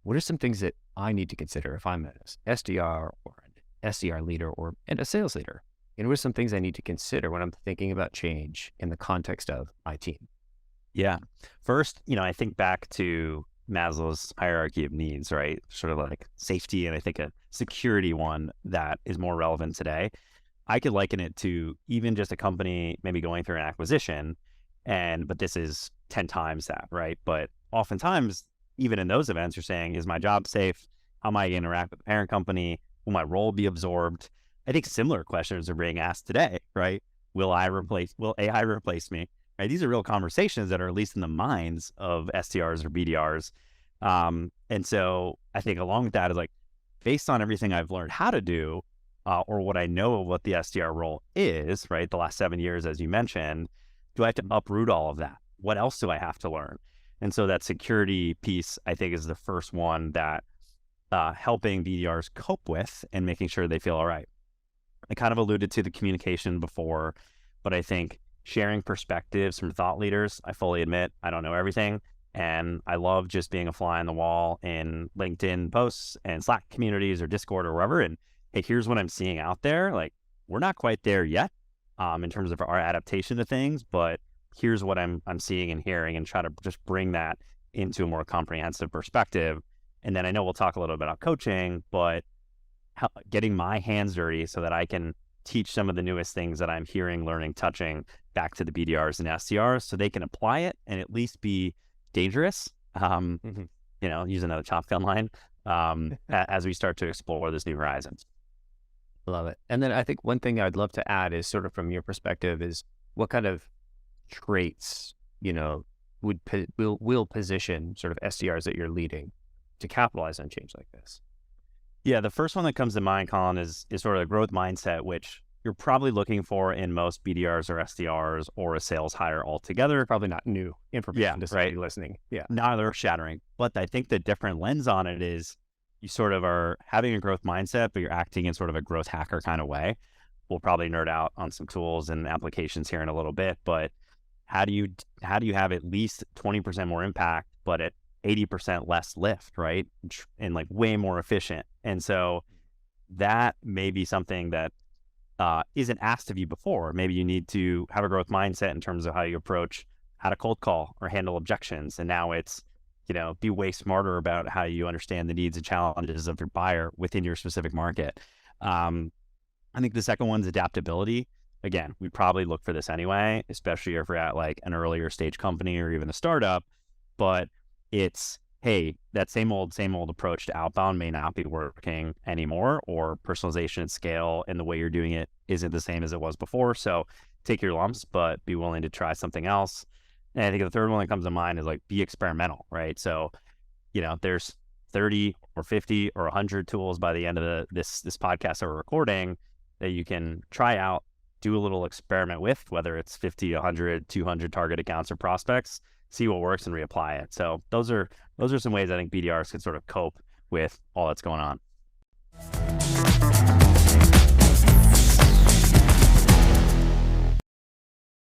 what are some things that I need to consider if I'm an SDR or an SDR leader and a sales leader? And what are some things I need to consider when I'm thinking about change in the context of my team? Yeah. First, I think back to Maslow's hierarchy of needs, right? Sort of like safety, and I think a security one that is more relevant today. I could liken it to even just a company maybe going through an acquisition, but this is 10 times that, right? But oftentimes, even in those events, you're saying, is my job safe? How am I going to interact with the parent company? Will my role be absorbed? I think similar questions are being asked today, right? Will AI replace me? Right? These are real conversations that are at least in the minds of SDRs or BDRs. And so I think along with that is like, based on everything I've learned how to do, or what I know of what the SDR role is, right? The last 7 years, as you mentioned, do I have to uproot all of that? What else do I have to learn? And so that security piece, I think, is the first one that helping BDRs cope with and making sure they feel all right. I kind of alluded to the communication before, but I think sharing perspectives from thought leaders, I fully admit I don't know everything. And I love just being a fly on the wall in LinkedIn posts and Slack communities or Discord or wherever. And hey, here's what I'm seeing out there. Like, we're not quite there yet in terms of our adaptation to things, but here's what I'm seeing and hearing, and try to just bring that into a more comprehensive perspective. And then I know we'll talk a little bit about coaching, but getting my hands dirty so that I can teach some of the newest things that I'm hearing, learning, touching back to the BDRs and SDRs so they can apply it and at least be dangerous, use another Top Gun line, as we start to explore this new horizons. Love it. And then I think one thing I'd love to add is sort of from your perspective is what kind of traits, will position sort of SDRs that you're leading to capitalize on change like this? Yeah, the first one that comes to mind, Colin, is sort of a growth mindset, which you're probably looking for in most BDRs or SDRs or a sales hire altogether. Probably not new information to somebody right. listening. Yeah. Not earth-shattering. But I think the different lens on it is you sort of are having a growth mindset, but you're acting in sort of a growth hacker kind of way. We'll probably nerd out on some tools and applications here in a little bit, but how do you have at least 20% more impact, but at 80% less lift, right? And like way more efficient. And so that may be something that isn't asked of you before. Maybe you need to have a growth mindset in terms of how you approach how to cold call or handle objections. And now it's, be way smarter about how you understand the needs and challenges of your buyer within your specific market. I think the second one's adaptability. Again, we probably look for this anyway, especially if we're at like an earlier stage company or even a startup, but it's, hey, that same old approach to outbound may not be working anymore, or personalization at scale and the way you're doing it isn't the same as it was before. So take your lumps, but be willing to try something else. And I think the third one that comes to mind is like, be experimental, right? So, there's 30 or 50 or 100 tools by the end of this podcast that we're recording that you can try out, do a little experiment with, whether it's 50, 100, 200 target accounts or prospects, see what works and reapply it. So those are some ways I think BDRs can sort of cope with all that's going on.